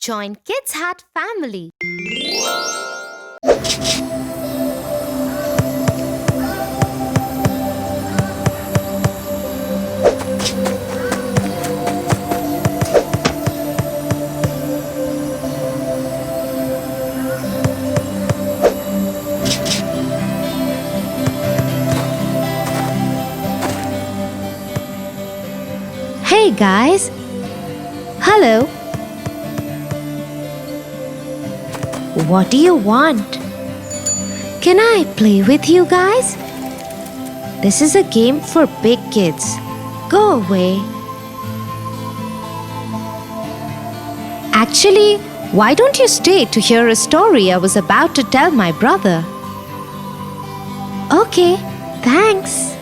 Join Kids Hut family. Hey guys. Hello. What do you want? Can I play with you guys? This is a game for big kids. Go away. Actually, why don't you stay to hear a story I was about to tell my brother? Okay, thanks.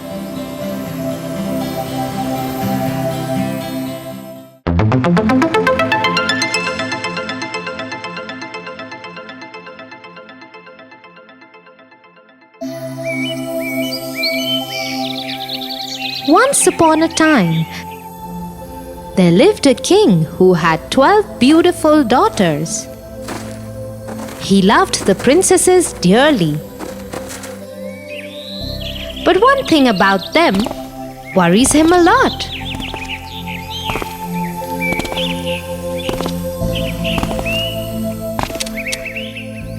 Once upon a time, there lived a king who had 12 beautiful daughters. He loved the princesses dearly. But one thing about them worries him a lot.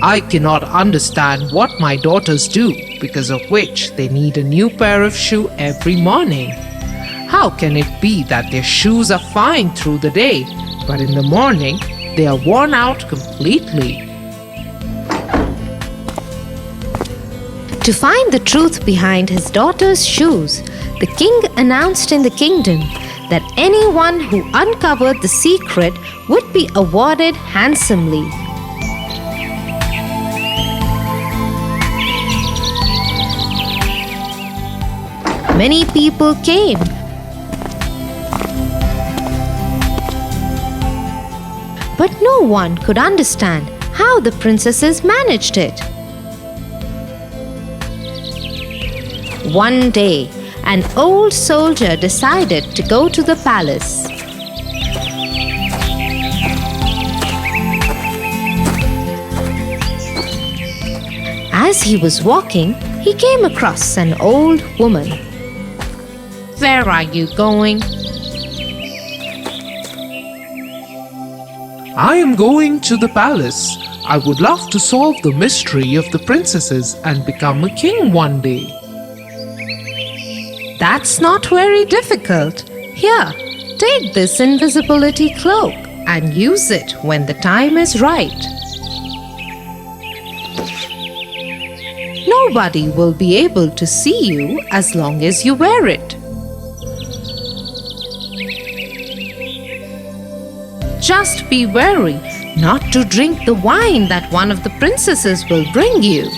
I cannot understand what my daughters do, because of which they need a new pair of shoes every morning. How can it be that their shoes are fine through the day, but in the morning they are worn out completely? To find the truth behind his daughter's shoes, the king announced in the kingdom that anyone who uncovered the secret would be awarded handsomely. Many people came. But no one could understand how the princesses managed it. One day, an old soldier decided to go to the palace. As he was walking, he came across an old woman. Where are you going? I am going to the palace. I would love to solve the mystery of the princesses and become a king one day. That's not very difficult. Here, take this invisibility cloak and use it when the time is right. Nobody will be able to see you as long as you wear it. Just be wary not to drink the wine that one of the princesses will bring you.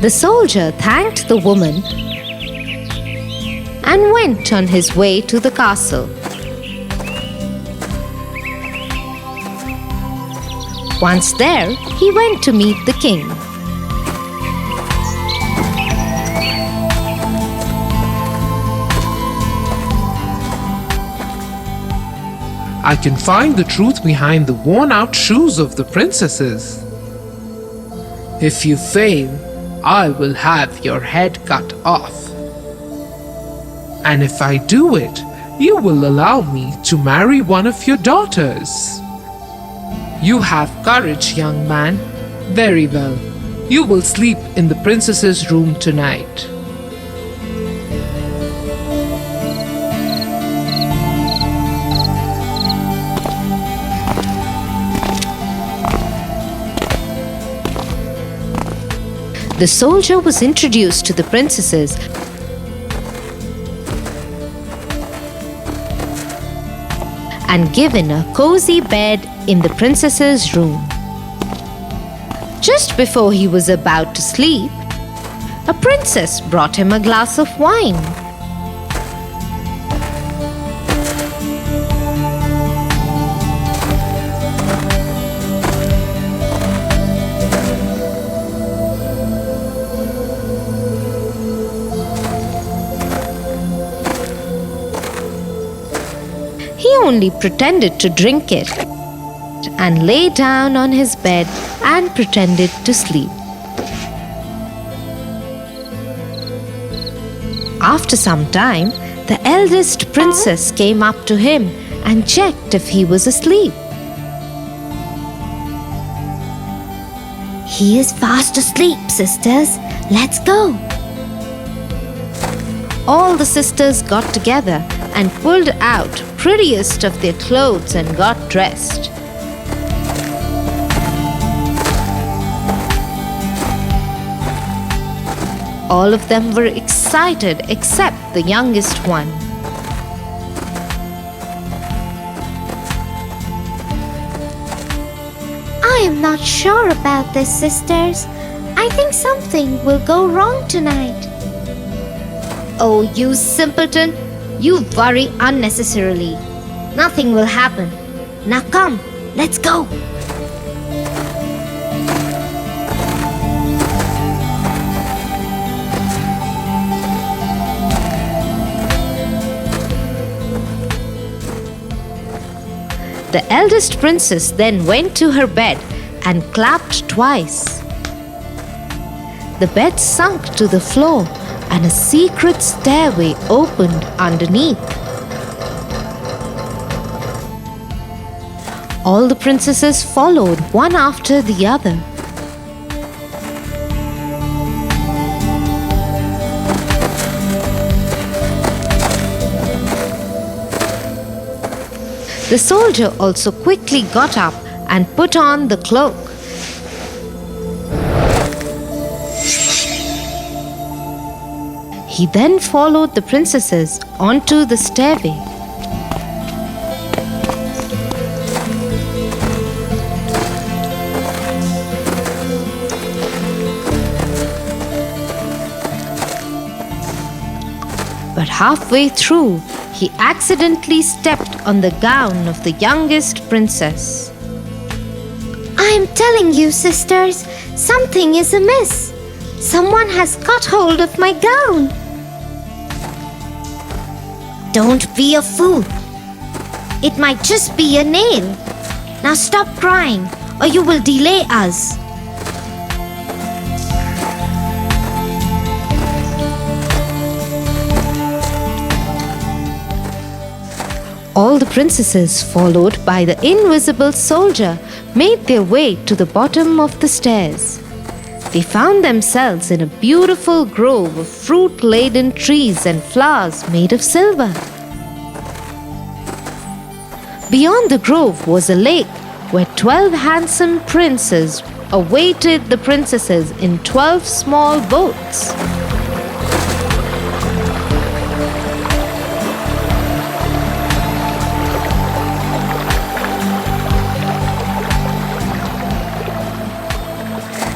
The soldier thanked the woman and went on his way to the castle. Once there, he went to meet the king. I can find the truth behind the worn-out shoes of the princesses. If you fail, I will have your head cut off. And if I do it, you will allow me to marry one of your daughters. You have courage, young man. Very well. You will sleep in the princess's room tonight. The soldier was introduced to the princesses and given a cozy bed in the princess's room. Just before he was about to sleep, a princess brought him a glass of wine. only pretended to drink it and lay down on his bed and pretended to sleep. After some time, the eldest princess came up to him and checked if he was asleep. He is fast asleep, sisters. Let's go. All the sisters got together and pulled out prettiest of their clothes and got dressed. All of them were excited except the youngest one. I am not sure about this, sisters. I think something will go wrong tonight. Oh, you simpleton! You worry unnecessarily. Nothing will happen. Now come, let's go. The eldest princess then went to her bed and clapped twice. The bed sunk to the floor and a secret stairway opened underneath. All the princesses followed one after the other. The soldier also quickly got up and put on the cloak. He then followed the princesses onto the stairway. But halfway through, he accidentally stepped on the gown of the youngest princess. I am telling you, sisters, something is amiss. Someone has got hold of my gown. Don't be a fool. It might just be a nail. Now stop crying, or you will delay us. All the princesses, followed by the invisible soldier, made their way to the bottom of the stairs. They found themselves in a beautiful grove of fruit-laden trees and flowers made of silver. Beyond the grove was a lake where 12 handsome princes awaited the princesses in 12 small boats.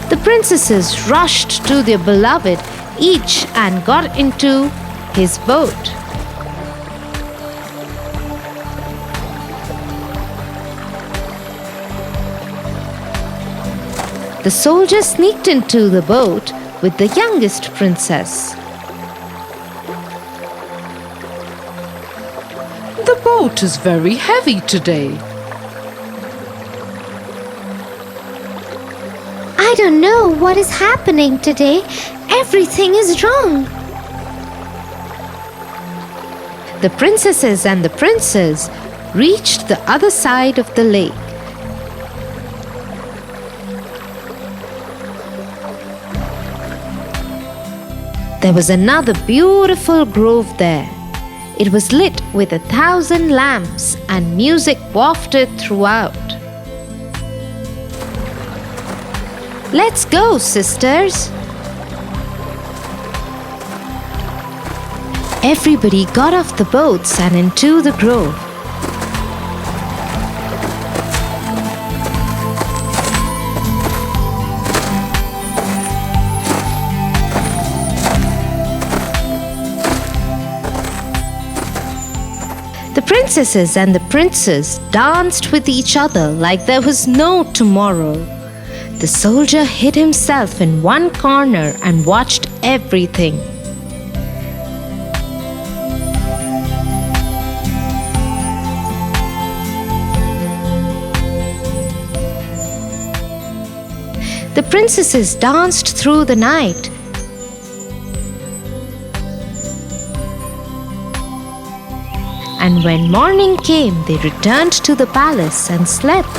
The princesses rushed to their beloved, each and got into his boat. The soldier sneaked into the boat with the youngest princess. The boat is very heavy today. I don't know what is happening today. Everything is wrong. The princesses and the princes reached the other side of the lake. There was another beautiful grove there. It was lit with 1,000 lamps and music wafted throughout. Let's go, sisters. Everybody got off the boats and into the grove. The princesses and the princes danced with each other like there was no tomorrow. The soldier hid himself in one corner and watched everything. The princesses danced through the night. And when morning came, they returned to the palace and slept.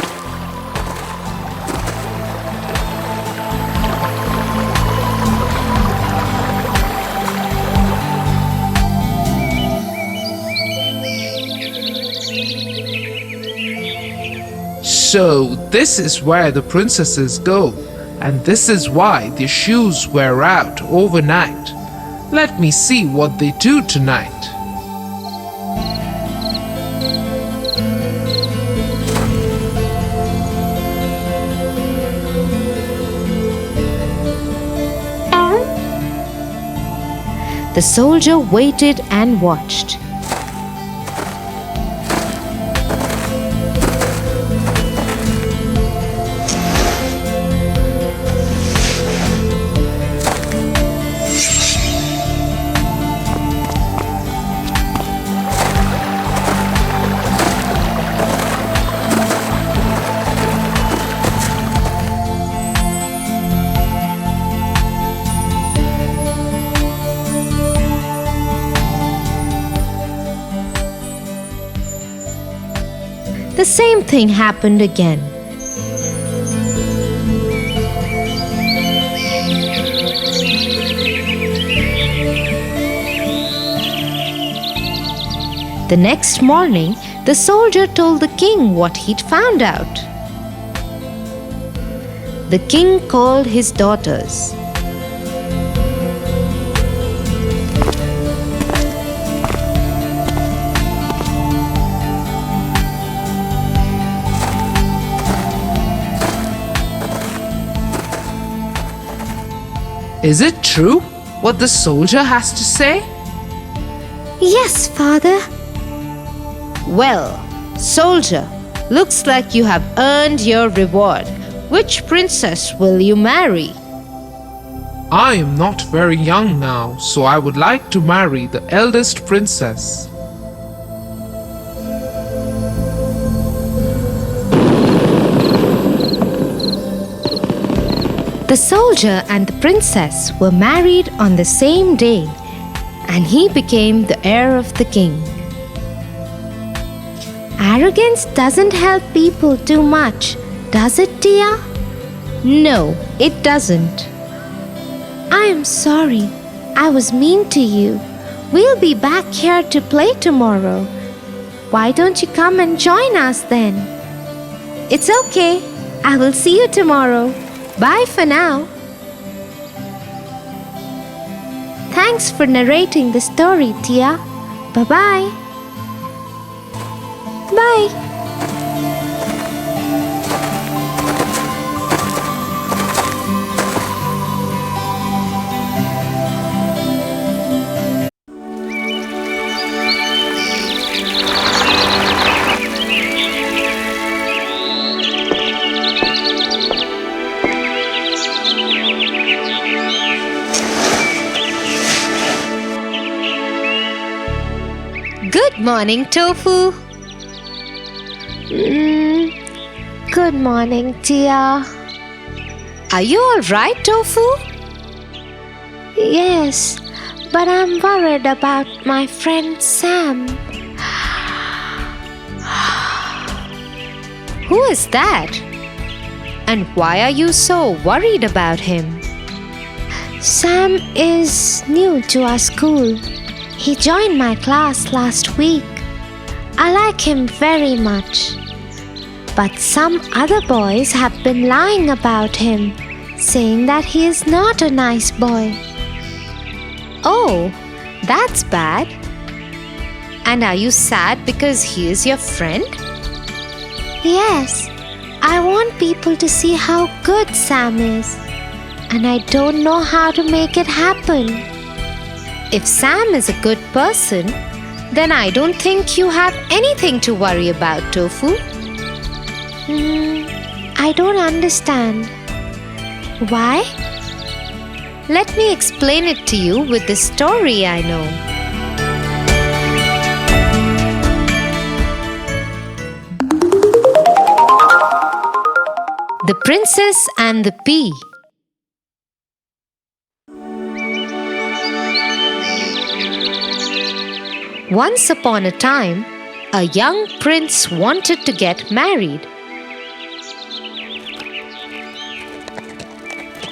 So, this is where the princesses go, and this is why their shoes wear out overnight. Let me see what they do tonight. The soldier waited and watched. The same thing happened again. The next morning, the soldier told the king what he'd found out. The king called his daughters. Is it true what the soldier has to say? Yes, father. Well, soldier, looks like you have earned your reward. Which princess will you marry? I am not very young now, so I would like to marry the eldest princess. The soldier and the princess were married on the same day, and he became the heir of the king. Arrogance doesn't help people too much, does it, Tia? No, it doesn't. I am sorry. I was mean to you. We'll be back here to play tomorrow. Why don't you come and join us then? It's okay. I will see you tomorrow. Bye for now. Thanks for narrating the story, Tia. Bye-bye. Bye. Good morning, Tofu. Good morning, Tia. Are you all right, Tofu? Yes, but I'm worried about my friend Sam. Who is that? And why are you so worried about him? Sam is new to our school. He joined my class last week. I like him very much. But some other boys have been lying about him, saying that he is not a nice boy. Oh, that's bad. And are you sad because he is your friend? Yes, I want people to see how good Sam is. And I don't know how to make it happen. If Sam is a good person, then I don't think you have anything to worry about, Tofu. I don't understand. Why? Let me explain it to you with the story I know. The Princess and the Pea. Once upon a time, a young prince wanted to get married.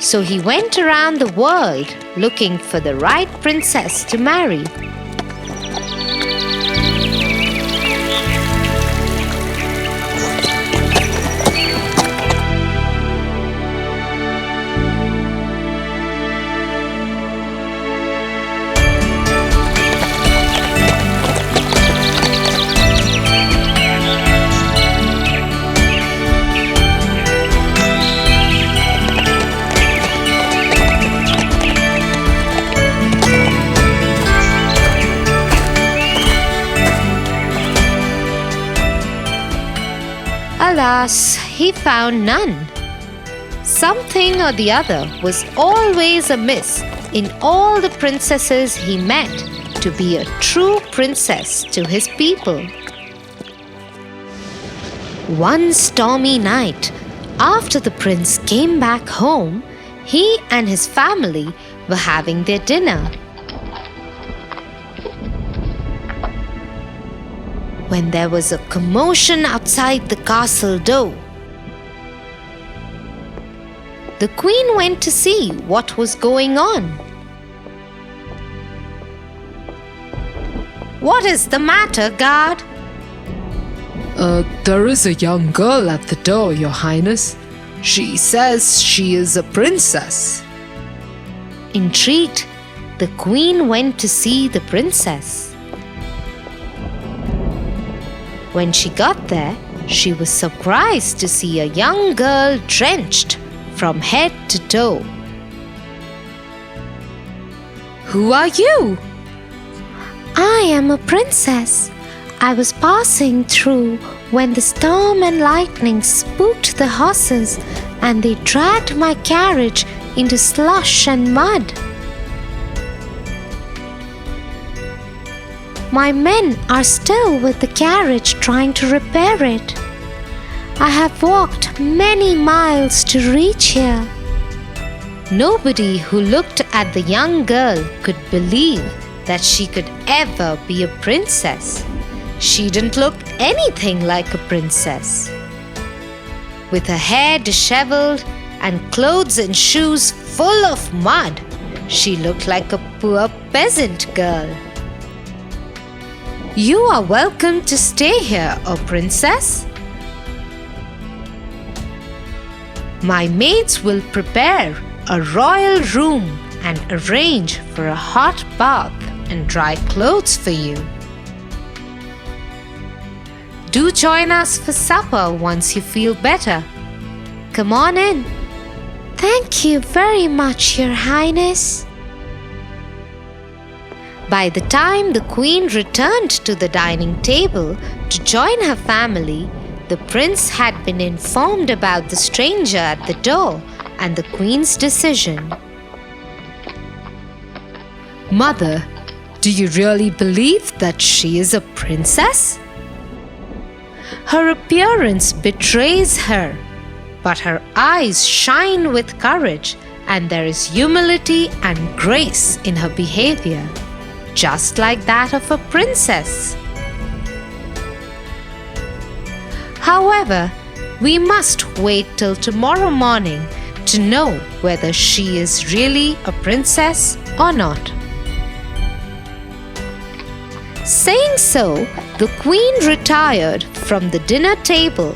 So he went around the world looking for the right princess to marry. Alas, he found none. Something or the other was always amiss in all the princesses he met to be a true princess to his people. One stormy night, after the prince came back home, he and his family were having their dinner. When there was a commotion outside the castle door. The queen went to see what was going on. "What is the matter, guard?" There is a young girl at the door, Your Highness. She says she is a princess. Intrigued, the queen went to see the princess. When she got there, she was surprised to see a young girl drenched from head to toe. Who are you? I am a princess. I was passing through when the storm and lightning spooked the horses and they dragged my carriage into slush and mud. My men are still with the carriage trying to repair it. I have walked many miles to reach here. Nobody who looked at the young girl could believe that she could ever be a princess. She didn't look anything like a princess. With her hair disheveled and clothes and shoes full of mud, she looked like a poor peasant girl. "You are welcome to stay here, O princess. My maids will prepare a royal room and arrange for a hot bath and dry clothes for you. Do join us for supper once you feel better. Come on in." Thank you very much, Your Highness. By the time the queen returned to the dining table to join her family, the prince had been informed about the stranger at the door and the queen's decision. Mother, do you really believe that she is a princess? Her appearance betrays her, but her eyes shine with courage and there is humility and grace in her behavior, just like that of a princess. However, we must wait till tomorrow morning to know whether she is really a princess or not. Saying so, the queen retired from the dinner table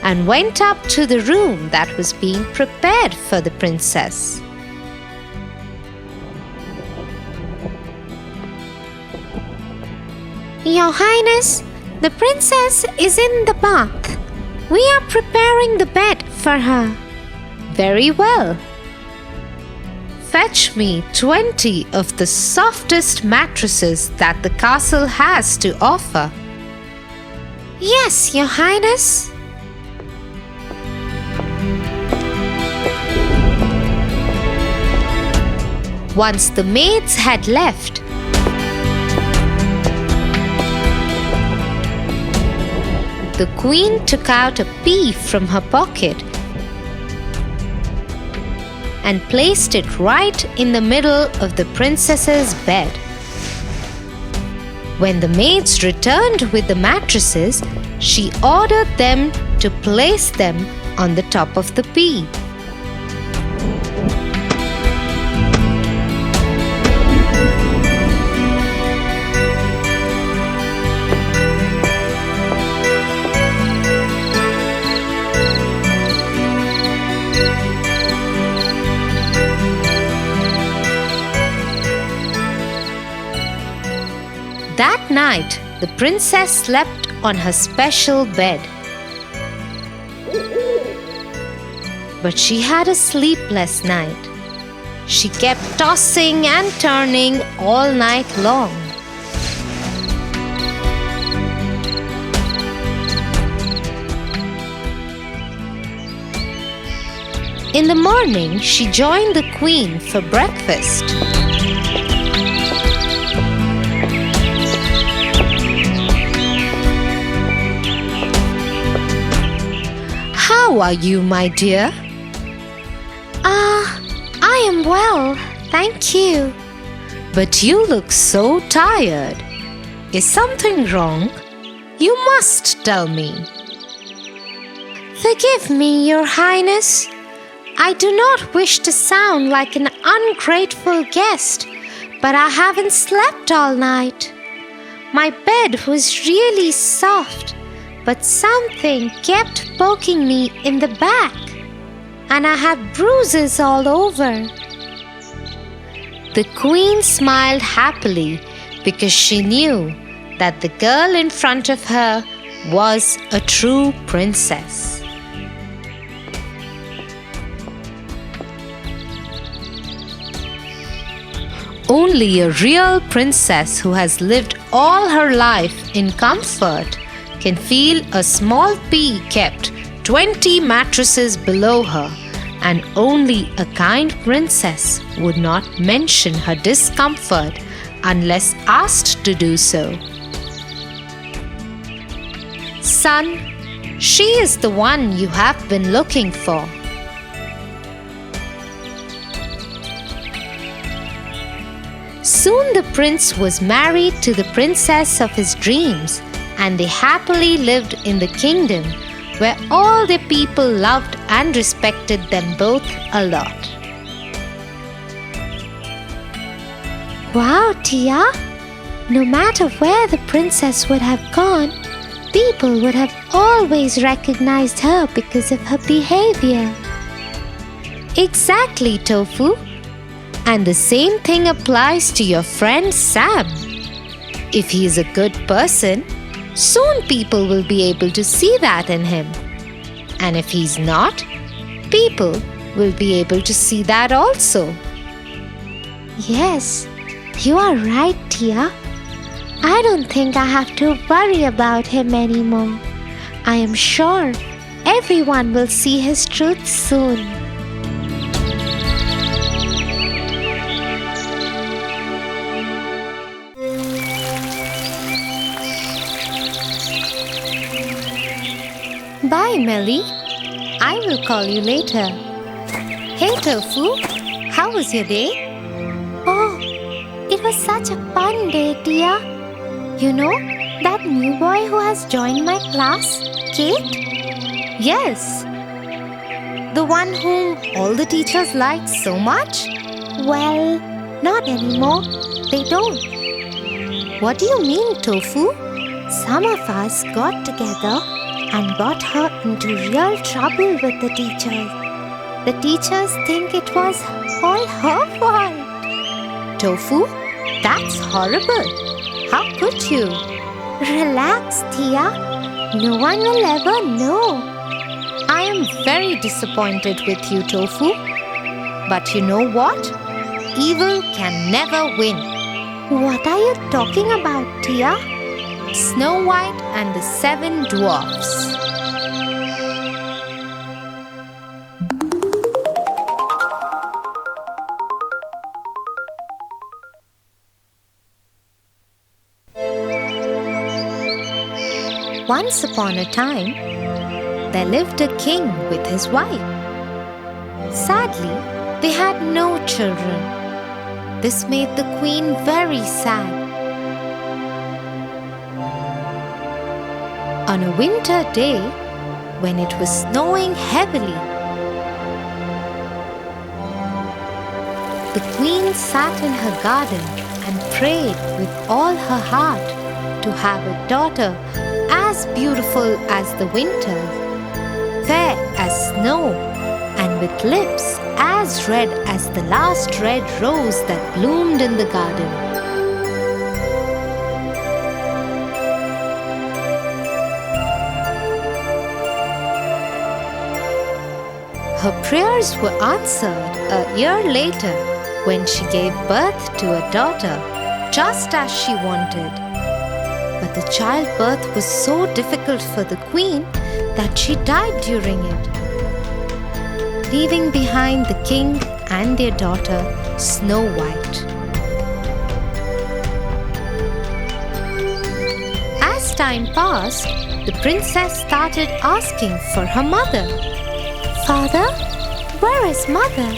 and went up to the room that was being prepared for the princess. Your Highness, the princess is in the bath. We are preparing the bed for her. Very well. Fetch me 20 of the softest mattresses that the castle has to offer. Yes, Your Highness. Once the maids had left, the queen took out a pea from her pocket and placed it right in the middle of the princess's bed. When the maids returned with the mattresses, she ordered them to place them on the top of the pea. That night, the princess slept on her special bed. But she had a sleepless night. She kept tossing and turning all night long. In the morning, she joined the queen for breakfast. How are you, my dear? I am well, thank you. But you look so tired. Is something wrong? You must tell me. Forgive me, Your Highness. I do not wish to sound like an ungrateful guest, but I haven't slept all night. My bed was really soft, but something kept poking me in the back, and I have bruises all over. The queen smiled happily because she knew that the girl in front of her was a true princess. Only a real princess who has lived all her life in comfort can feel a small pea kept 20 mattresses below her, and only a kind princess would not mention her discomfort unless asked to do so. Son, she is the one you have been looking for. Soon the prince was married to the princess of his dreams, and they happily lived in the kingdom where all the people loved and respected them both a lot. Wow, Tia! No matter where the princess would have gone, people would have always recognized her because of her behavior. Exactly, Tofu. And the same thing applies to your friend Sam. If he is a good person, soon people will be able to see that in him. And if he's not, people will be able to see that also. Yes, you are right, Tia. I don't think I have to worry about him anymore. I am sure everyone will see his truth soon. Bye, Melly. I will call you later. Hey, Tofu, how was your day? Oh, it was such a fun day, Tia. You know, that new boy who has joined my class, Kate? Yes. The one whom all the teachers liked so much? Well, not anymore. They don't. What do you mean, Tofu? Some of us got together and got her into real trouble with the teachers. The teachers think it was all her fault. Tofu, that's horrible. How could you? Relax, Tia. No one will ever know. I am very disappointed with you, Tofu. But you know what? Evil can never win. What are you talking about, Tia? Snow White and the Seven Dwarfs. Once upon a time, there lived a king with his wife. Sadly, they had no children. This made the queen very sad. On a winter day, when it was snowing heavily, the queen sat in her garden and prayed with all her heart to have a daughter as beautiful as the winter, fair as snow, and with lips as red as the last red rose that bloomed in the garden. Her prayers were answered a year later when she gave birth to a daughter, just as she wanted. But the childbirth was so difficult for the queen that she died during it, leaving behind the king and their daughter, Snow White. As time passed, the princess started asking for her mother. "Father, where is mother?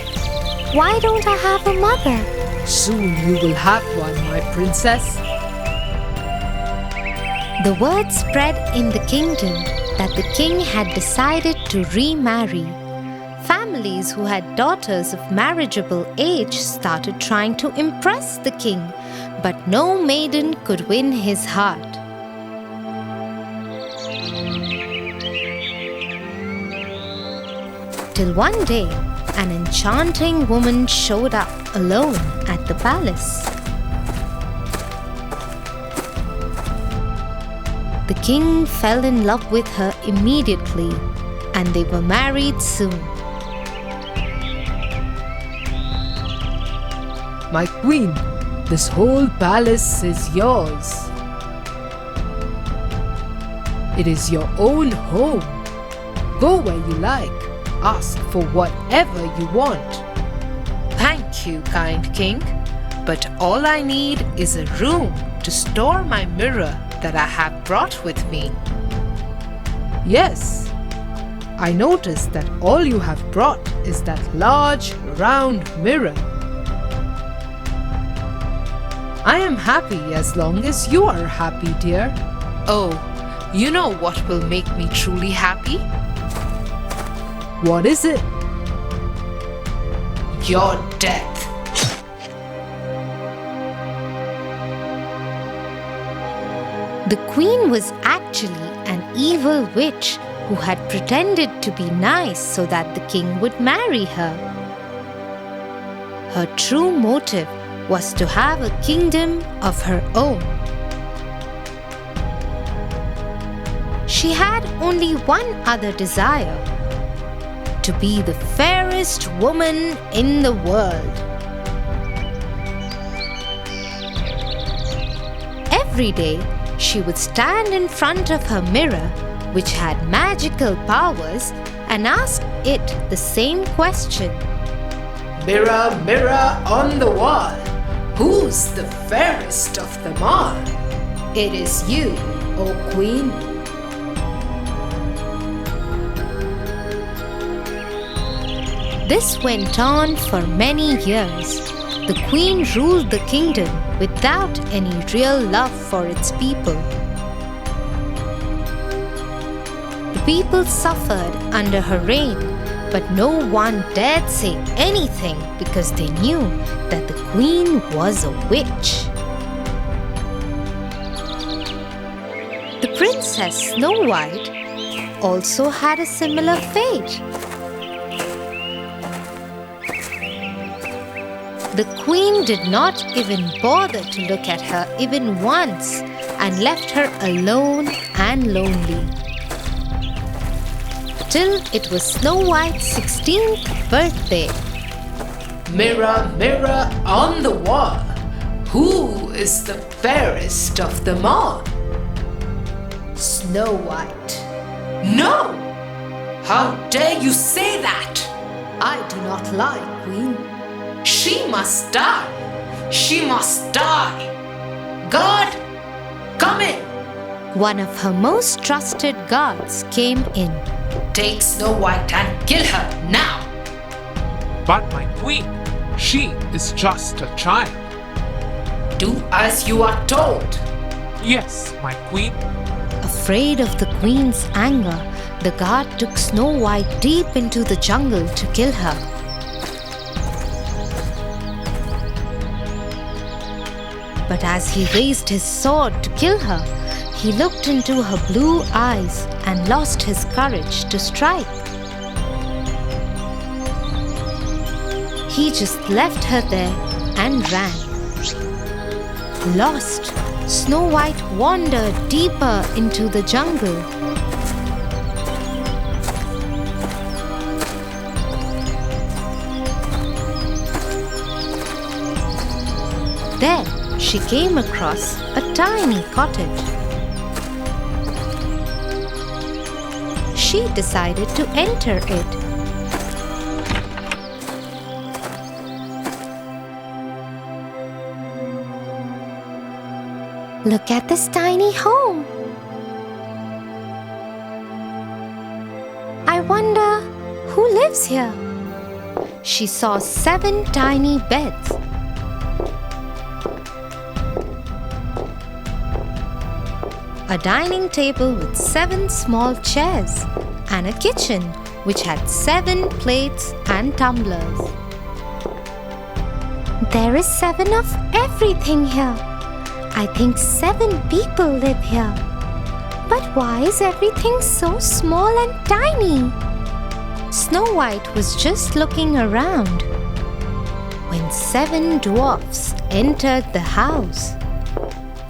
Why don't I have a mother?" Soon you will have one, my princess. The word spread in the kingdom that the king had decided to remarry. Families who had daughters of marriageable age started trying to impress the king, but no maiden could win his heart. Till one day, an enchanting woman showed up alone at the palace. The king fell in love with her immediately, and they were married soon. My queen, this whole palace is yours. It is your own home. Go where you like. Ask for whatever you want. Thank you, kind king, but all I need is a room to store my mirror that I have brought with me. Yes, I noticed that all you have brought is that large, round mirror. I am happy as long as you are happy, dear. Oh, you know what will make me truly happy? What is it? Your death. The queen was actually an evil witch who had pretended to be nice so that the king would marry her. Her true motive was to have a kingdom of her own. She had only one other desire: to be the fairest woman in the world. Every day, she would stand in front of her mirror, which had magical powers, and ask it the same question. Mirror, mirror on the wall, who's the fairest of them all? It is you, O Queen. This went on for many years. The queen ruled the kingdom without any real love for its people. The people suffered under her reign, but no one dared say anything because they knew that the queen was a witch. The Princess Snow White also had a similar fate. The queen did not even bother to look at her even once and left her alone and lonely. Till it was Snow White's 16th birthday. Mirror, mirror on the wall, who is the fairest of them all? Snow White. No! How dare you say that? I do not lie, Queen. She must die! She must die! God, come in! One of her most trusted guards came in. Take Snow White and kill her now! But my queen, she is just a child. Do as you are told. Yes, my queen. Afraid of the queen's anger, the guard took Snow White deep into the jungle to kill her. But as he raised his sword to kill her, he looked into her blue eyes and lost his courage to strike. He just left her there and ran. Lost, Snow White wandered deeper into the jungle. There, she came across a tiny cottage. She decided to enter it. Look at this tiny home. I wonder who lives here. She saw 7 tiny beds. A dining table with 7 small chairs and a kitchen which had 7 plates and tumblers. There is 7 of everything here. I think 7 people live here. But why is everything so small and tiny? Snow White was just looking around when 7 dwarfs entered the house.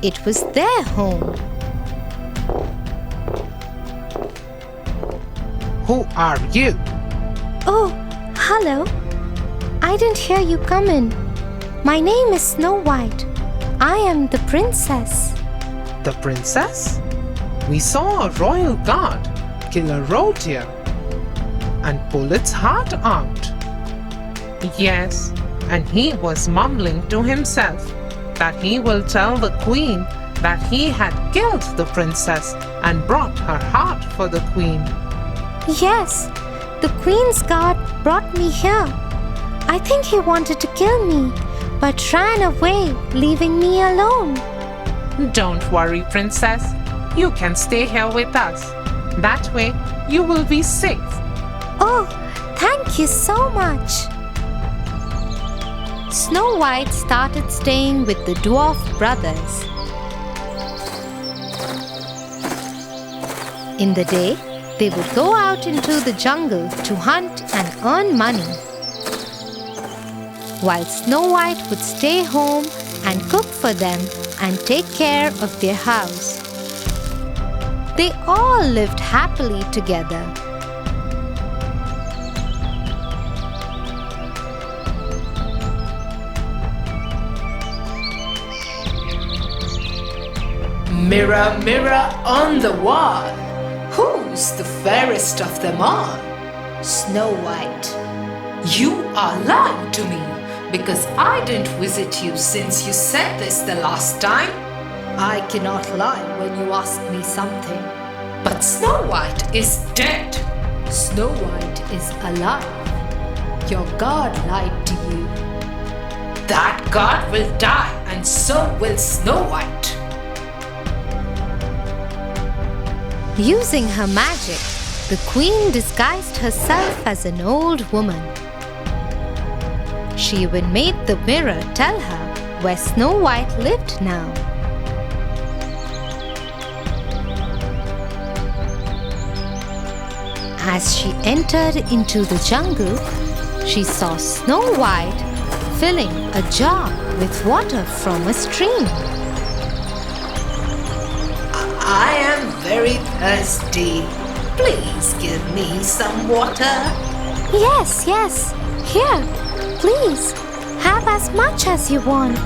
It was their home. Who are you? Oh, hello. I didn't hear you come in. My name is Snow White. I am the princess. The princess? We saw a royal guard kill a reindeer and pull its heart out. Yes, and he was mumbling to himself that he will tell the queen that he had killed the princess and brought her heart for the queen. Yes, the Queen's guard brought me here. I think he wanted to kill me, but ran away, leaving me alone. Don't worry, princess. You can stay here with us. That way, you will be safe. Oh, thank you so much. Snow White started staying with the dwarf brothers. In the day, they would go out into the jungle to hunt and earn money, while Snow White would stay home and cook for them and take care of their house. They all lived happily together. Mirror, mirror on the wall, who's the fairest of them all? Snow White. You are lying to me because I didn't visit you since you said this the last time. I cannot lie when you ask me something. But Snow White is dead. Snow White is alive. Your God lied to you. That God will die, and so will Snow White. Using her magic, the queen disguised herself as an old woman. She even made the mirror tell her where Snow White lived now. As she entered into the jungle, she saw Snow White filling a jar with water from a stream. I am very thirsty. Please give me some water. Yes, yes. Here, please. Have as much as you want.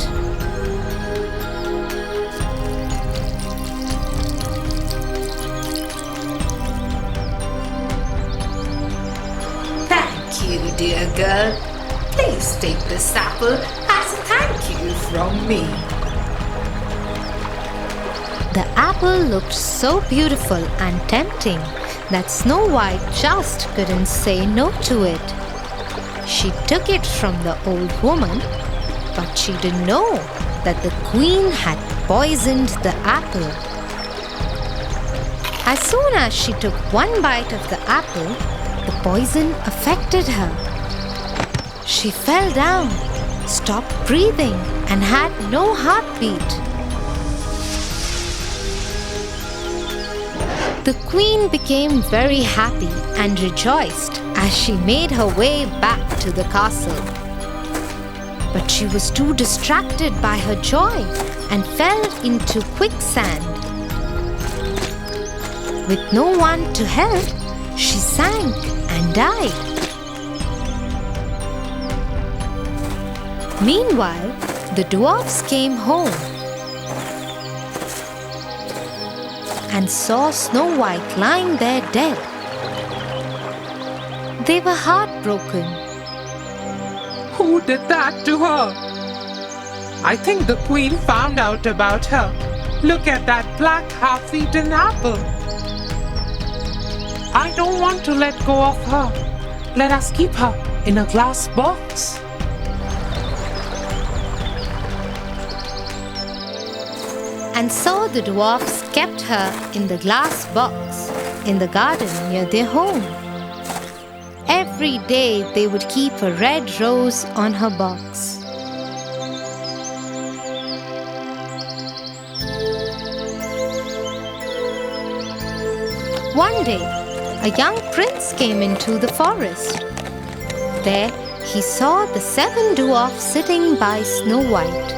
Thank you, dear girl. Please take this apple as a thank you from me. The apple looked so beautiful and tempting that Snow White just couldn't say no to it. She took it from the old woman, but she didn't know that the queen had poisoned the apple. As soon as she took one bite of the apple, the poison affected her. She fell down, stopped breathing, and had no heartbeat. The queen became very happy and rejoiced as she made her way back to the castle. But she was too distracted by her joy and fell into quicksand. With no one to help, she sank and died. Meanwhile, the dwarfs came home and saw Snow White lying there dead. They were heartbroken. Who did that to her? I think the queen found out about her. Look at that black half-eaten apple. I don't want to let go of her. Let us keep her in a glass box. And so the dwarfs kept her in the glass box in the garden near their home. Every day they would keep a red rose on her box. One day, a young prince came into the forest. There he saw the 7 dwarfs sitting by Snow White.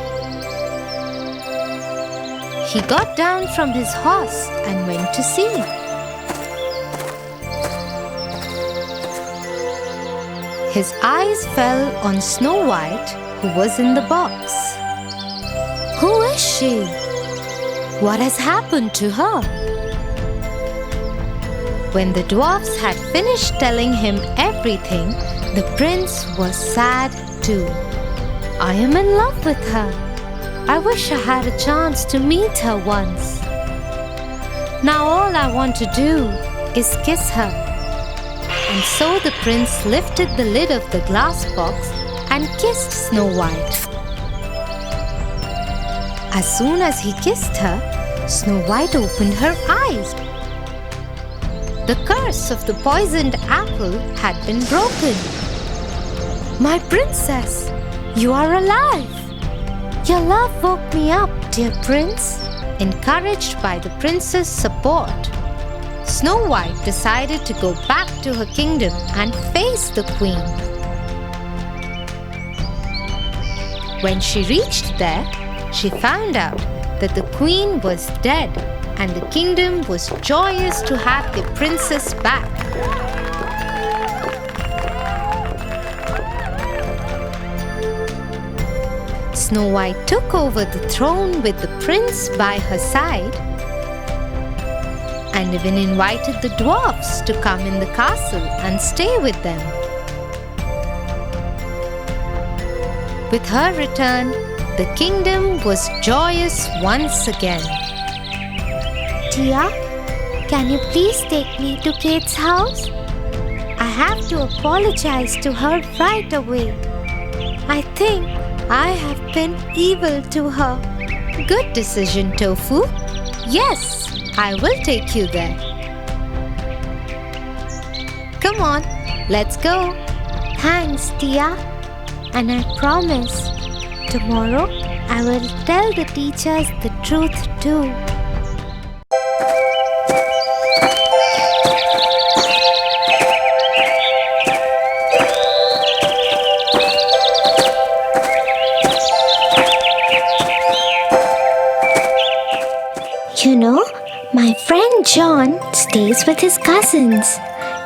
He got down from his horse and went to see. His eyes fell on Snow White, who was in the box. Who is she? What has happened to her? When the dwarfs had finished telling him everything, the prince was sad too. I am in love with her. I wish I had a chance to meet her once. Now all I want to do is kiss her. And so the prince lifted the lid of the glass box and kissed Snow White. As soon as he kissed her, Snow White opened her eyes. The curse of the poisoned apple had been broken. My princess, you are alive! Your love woke me up, dear prince. Encouraged by the prince's support, Snow White decided to go back to her kingdom and face the queen. When she reached there, she found out that the queen was dead and the kingdom was joyous to have the princess back. Snow White took over the throne with the prince by her side and even invited the dwarfs to come in the castle and stay with them. With her return, the kingdom was joyous once again. Tia, can you please take me to Kate's house? I have to apologize to her right away. I think I have been evil to her. Good decision, Tofu. Yes, I will take you there. Come on, let's go. Thanks, Tia. And I promise, tomorrow I will tell the teachers the truth too. You know, my friend John stays with his cousins.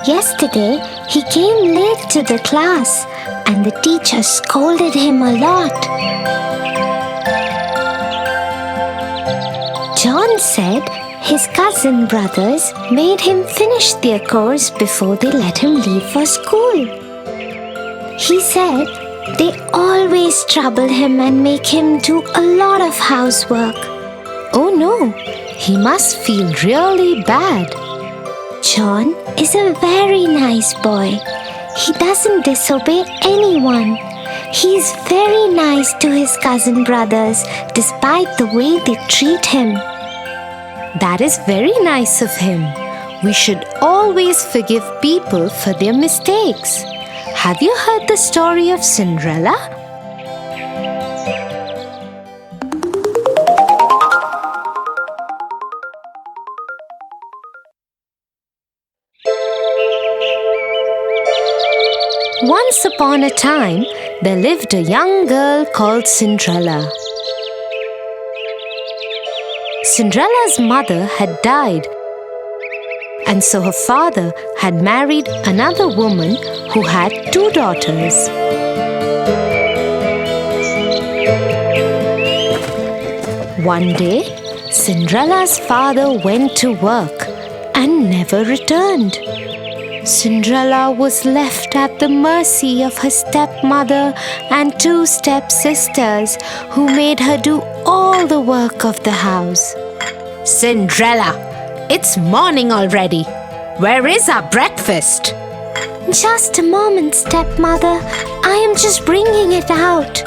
Yesterday, he came late to the class and the teacher scolded him a lot. John said his cousin brothers made him finish their course before they let him leave for school. He said they always trouble him and make him do a lot of housework. Oh no, He must feel really bad. John is a very nice boy. He doesn't disobey anyone. He's very nice to his cousin brothers despite the way they treat him. That is very nice of him. We should always forgive people for their mistakes. Have you heard the story of Cinderella? Once upon a time, there lived a young girl called Cinderella. Cinderella's mother had died, and so her father had married another woman who had 2 daughters. One day, Cinderella's father went to work and never returned. Cinderella was left at the mercy of her stepmother and 2 stepsisters who made her do all the work of the house. Cinderella, it's morning already. Where is our breakfast? Just a moment, stepmother. I am just bringing it out.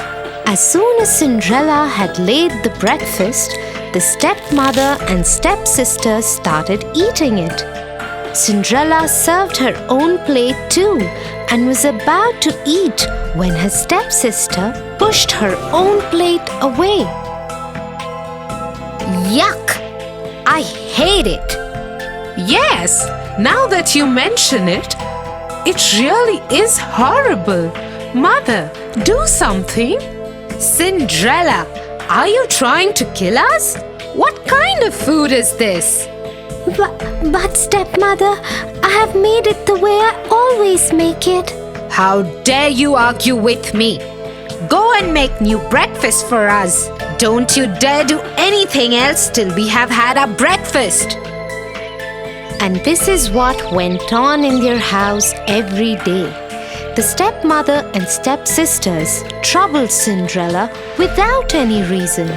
As soon as Cinderella had laid the breakfast, the stepmother and stepsisters started eating it. Cinderella served her own plate too and was about to eat when her stepsister pushed her own plate away. Yuck! I hate it. Yes, now that you mention it, it really is horrible. Mother, do something. Cinderella, are you trying to kill us? What kind of food is this? But stepmother, I have made it the way I always make it. How dare you argue with me? Go and make new breakfast for us. Don't you dare do anything else till we have had our breakfast. And this is what went on in their house every day. The stepmother and stepsisters troubled Cinderella without any reason.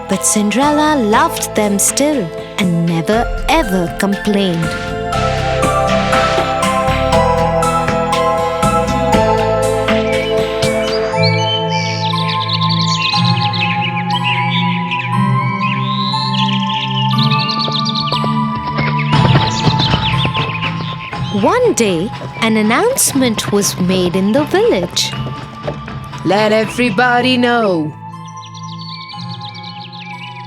But Cinderella loved them still and never ever complained. One day, an announcement was made in the village. Let everybody know.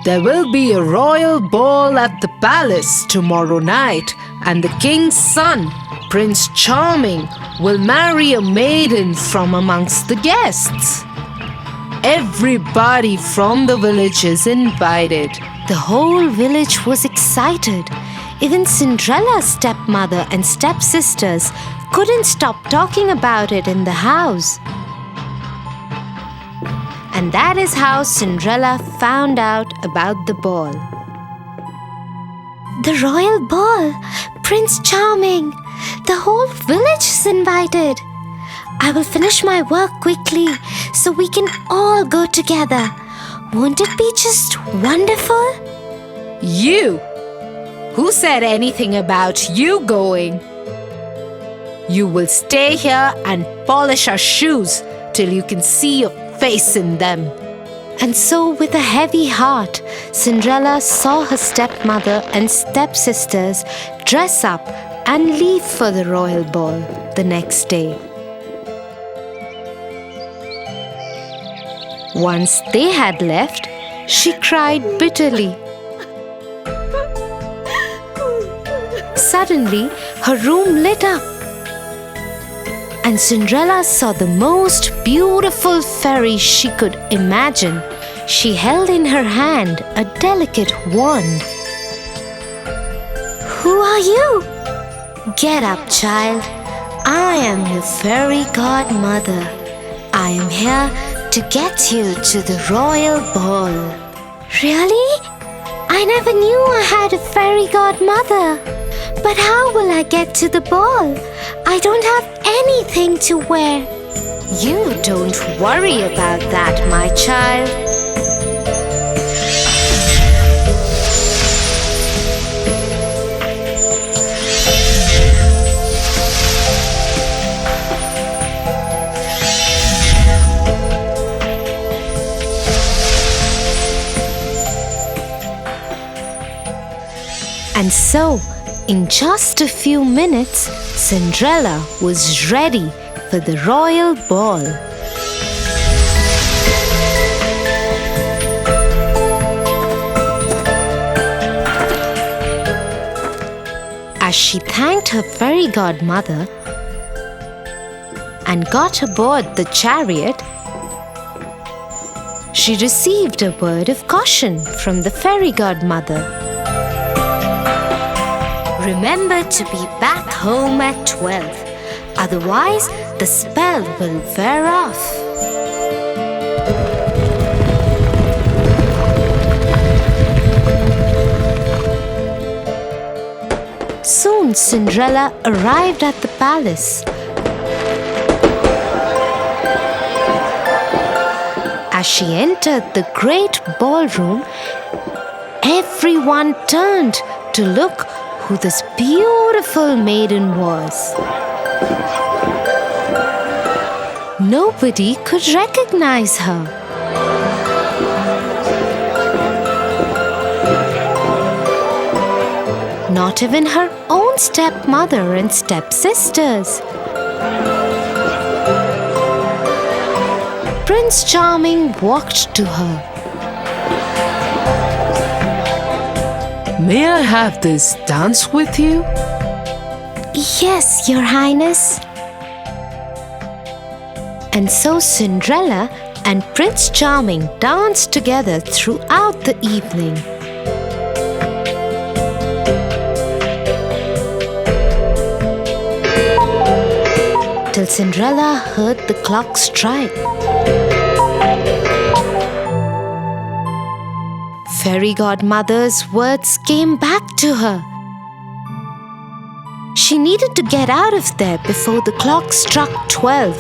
There will be a royal ball at the palace tomorrow night, and the king's son, Prince Charming, will marry a maiden from amongst the guests. Everybody from the village is invited. The whole village was excited. Even Cinderella's stepmother and stepsisters couldn't stop talking about it in the house. And that is how Cinderella found out about the ball. The royal ball! Prince Charming! The whole village is invited. I will finish my work quickly so we can all go together. Won't it be just wonderful? You! Who said anything about you going? You will stay here and polish our shoes till you can see your face in them. And so, with a heavy heart, Cinderella saw her stepmother and stepsisters dress up and leave for the royal ball the next day. Once they had left, she cried bitterly. Suddenly, her room lit up, and Cinderella saw the most beautiful fairy she could imagine. She held in her hand a delicate wand. Who are you? Get up, child. I am your fairy godmother. I am here to get you to the royal ball. Really? I never knew I had a fairy godmother. But how will I get to the ball? I don't have anything to wear. You don't worry about that, my child. And so, in just a few minutes, Cinderella was ready for the royal ball. As she thanked her fairy godmother and got aboard the chariot, she received a word of caution from the fairy godmother. Remember to be back home at 12, otherwise the spell will wear off. Soon Cinderella arrived at the palace. As she entered the great ballroom, everyone turned to look who this beautiful maiden was. Nobody could recognize her. Not even her own stepmother and stepsisters. Prince Charming walked to her. May I have this dance with you? Yes, Your Highness. And so Cinderella and Prince Charming danced together throughout the evening. Till Cinderella heard the clock strike. Fairy godmother's words came back to her. She needed to get out of there before the clock struck 12.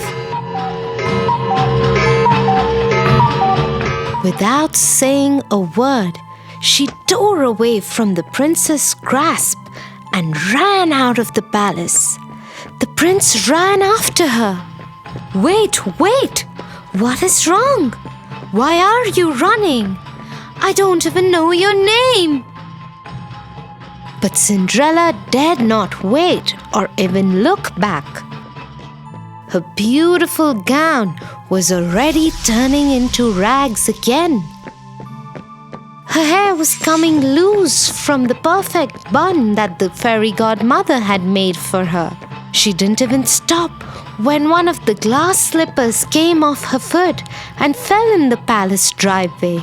Without saying a word, she tore away from the prince's grasp and ran out of the palace. The prince ran after her. Wait! What is wrong? Why are you running? I don't even know your name. But Cinderella dared not wait or even look back. Her beautiful gown was already turning into rags again. Her hair was coming loose from the perfect bun that the fairy godmother had made for her. She didn't even stop when one of the glass slippers came off her foot and fell in the palace driveway.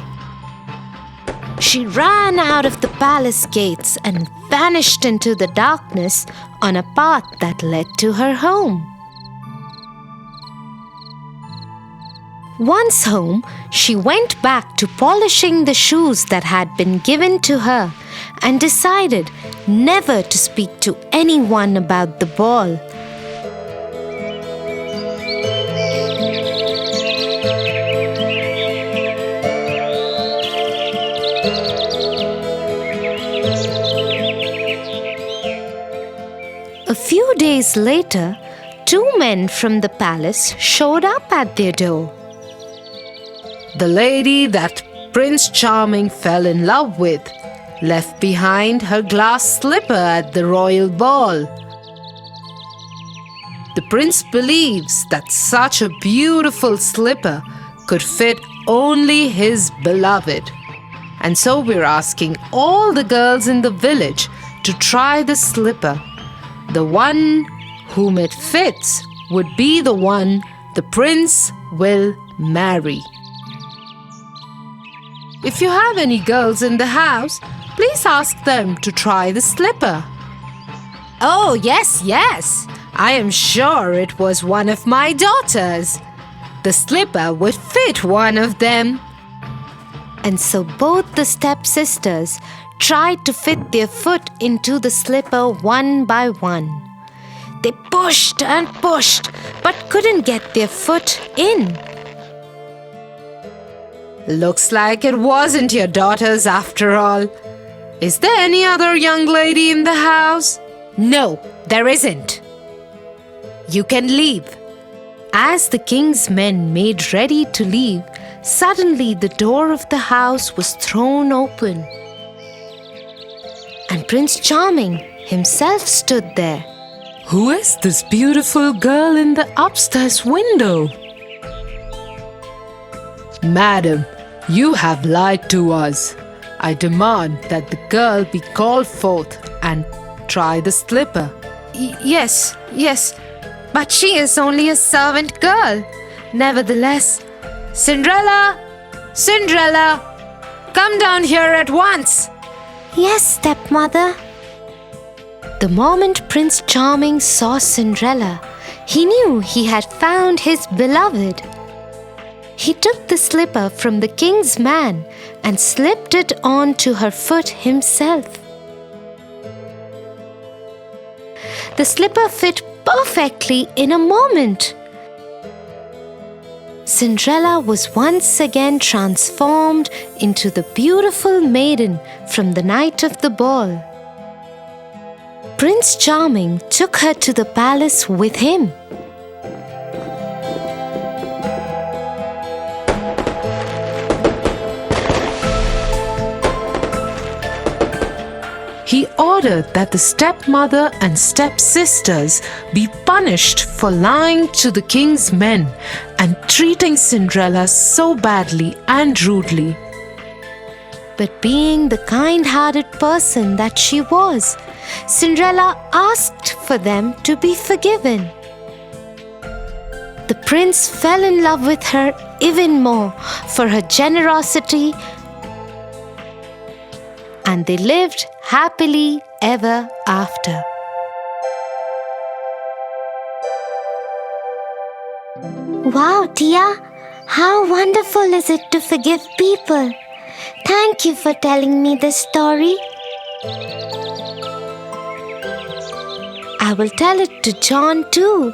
She ran out of the palace gates and vanished into the darkness on a path that led to her home. Once home, she went back to polishing the shoes that had been given to her and decided never to speak to anyone about the ball. A few days later, 2 men from the palace showed up at their door. The lady that Prince Charming fell in love with left behind her glass slipper at the royal ball. The prince believes that such a beautiful slipper could fit only his beloved. And so we're asking all the girls in the village to try the slipper. The one whom it fits would be the one the prince will marry. If you have any girls in the house, please ask them to try the slipper. Oh, yes. I am sure it was one of my daughters. The slipper would fit one of them. And so both the stepsisters tried to fit their foot into the slipper one by one. They pushed and pushed, but couldn't get their foot in. Looks like it wasn't your daughter's after all. Is there any other young lady in the house? No, there isn't. You can leave. As the king's men made ready to leave, suddenly the door of the house was thrown open. and Prince Charming himself stood there. Who is this beautiful girl in the upstairs window? Madam, you have lied to us. I demand that the girl be called forth and try the slipper. Yes, but she is only a servant girl. Nevertheless, Cinderella, come down here at once. Yes, stepmother. The moment Prince Charming saw Cinderella, he knew he had found his beloved. He took the slipper from the king's man and slipped it onto her foot himself. The slipper fit perfectly in a moment. Cinderella was once again transformed into the beautiful maiden from the night of the ball. Prince Charming took her to the palace with him. He ordered that the stepmother and stepsisters be punished for lying to the king's men and treating Cinderella so badly and rudely. But being the kind-hearted person that she was, Cinderella asked for them to be forgiven. The prince fell in love with her even more for her generosity, and they lived happily ever after. Wow, Tia, how wonderful is it to forgive people? Thank you for telling me this story. I will tell it to John too.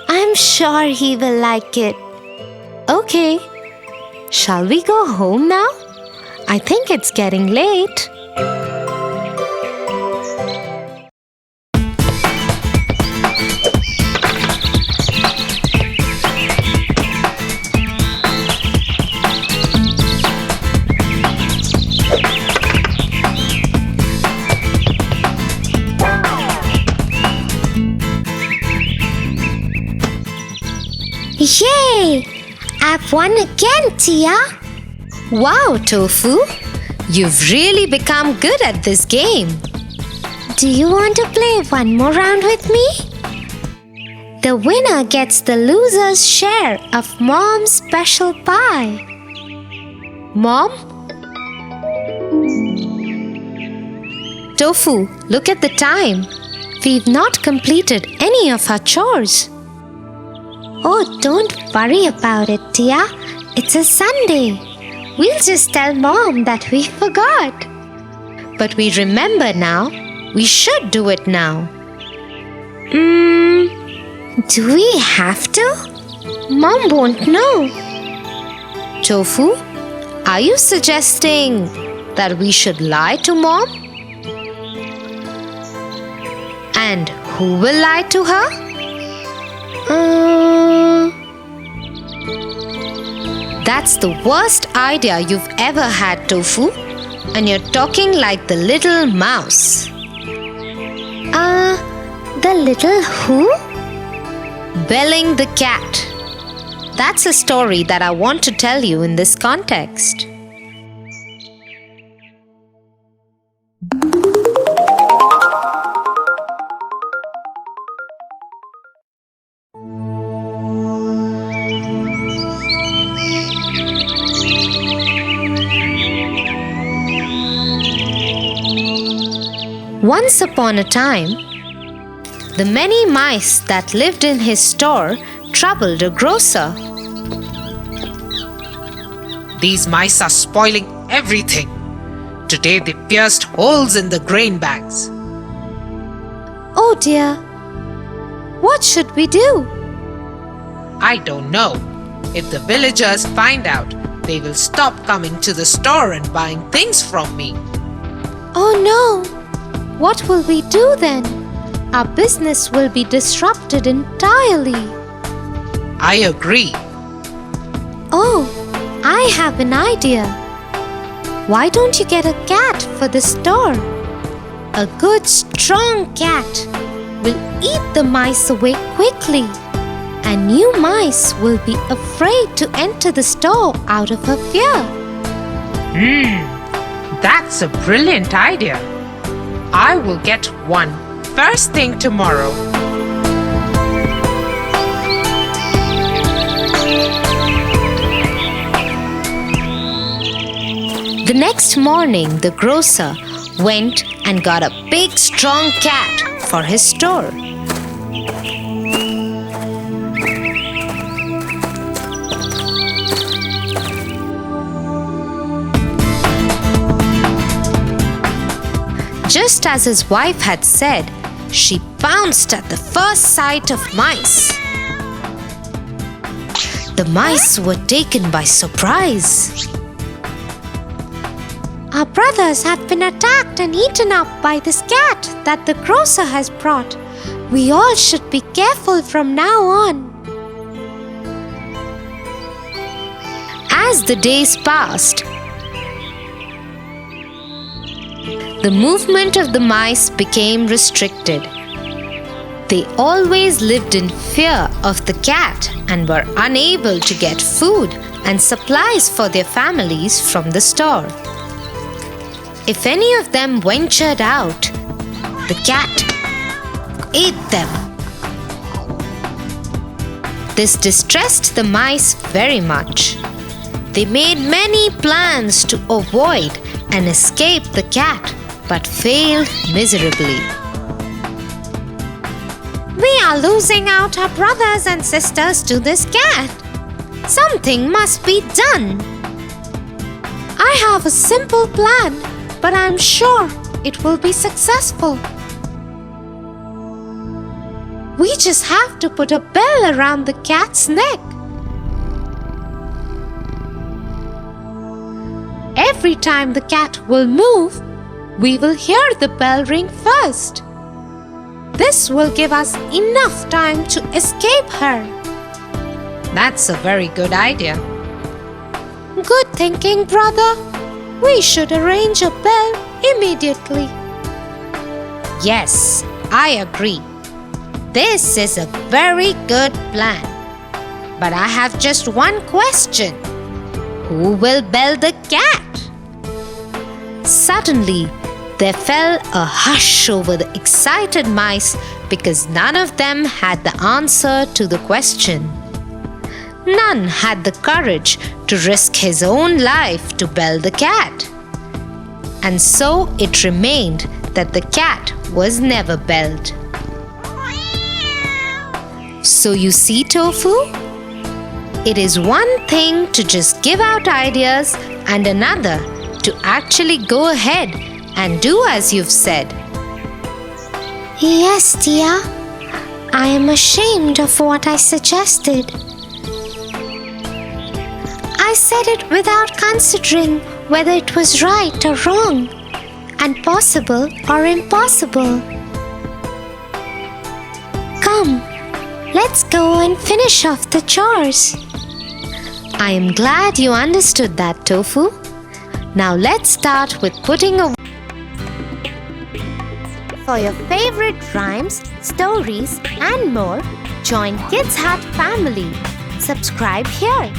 I'm sure he will like it. Okay, shall we go home now? I think it's getting late. Yay! I've won again, Tia. Wow, Tofu! You've really become good at this game. Do you want to play one more round with me? The winner gets the loser's share of Mom's special pie. Mom? Tofu, look at the time. We've not completed any of our chores. Oh, don't worry about it, Tia. It's a Sunday. We'll just tell Mom that we forgot. But we remember now. We should do it now. Do we have to? Mom won't know. Tofu, are you suggesting that we should lie to Mom? And who will lie to her? That's the worst idea you've ever had, Tofu. And you're talking like the little mouse. The little who? Belling the cat. That's a story that I want to tell you in this context. Once upon a time, the many mice that lived in his store troubled a grocer. These mice are spoiling everything. Today they pierced holes in the grain bags. Oh dear, what should we do? I don't know. If the villagers find out, they will stop coming to the store and buying things from me. Oh no! What will we do then? Our business will be disrupted entirely. I agree. Oh, I have an idea. Why don't you get a cat for the store? a good strong cat will eat the mice away quickly, and new mice will be afraid to enter the store out of her fear. That's a brilliant idea. I will get one first thing tomorrow. The next morning, the grocer went and got a big strong cat for his store. Just as his wife had said, she pounced at the first sight of mice. The mice were taken by surprise. Our brothers have been attacked and eaten up by this cat that the grocer has brought. We all should be careful from now on. As the days passed, the movement of the mice became restricted. They always lived in fear of the cat and were unable to get food and supplies for their families from the store. If any of them ventured out, the cat ate them. This distressed the mice very much. They made many plans to avoid and escape the cat, but failed miserably. We are losing out our brothers and sisters to this cat. Something must be done. I have a simple plan, but I'm sure it will be successful. We just have to put a bell around the cat's neck. Every time the cat will move, we will hear the bell ring first. This will give us enough time to escape her. That's a very good idea. Good thinking, brother. We should arrange a bell immediately. Yes, I agree. This is a very good plan. But I have just one question. Who will bell the cat? Suddenly, there fell a hush over the excited mice because none of them had the answer to the question. None had the courage to risk his own life to bell the cat. And so it remained that the cat was never belled. So you see, Tofu? It is one thing to just give out ideas and another to actually go ahead and do as you've said. Yes, Tia. I am ashamed of what I suggested. I said it without considering whether it was right or wrong, and possible or impossible. Come, let's go and finish off the chores. I am glad you understood that, Tofu. Now let's start with putting away. For your favorite rhymes, stories, and more, join Kids Hut family. Subscribe here.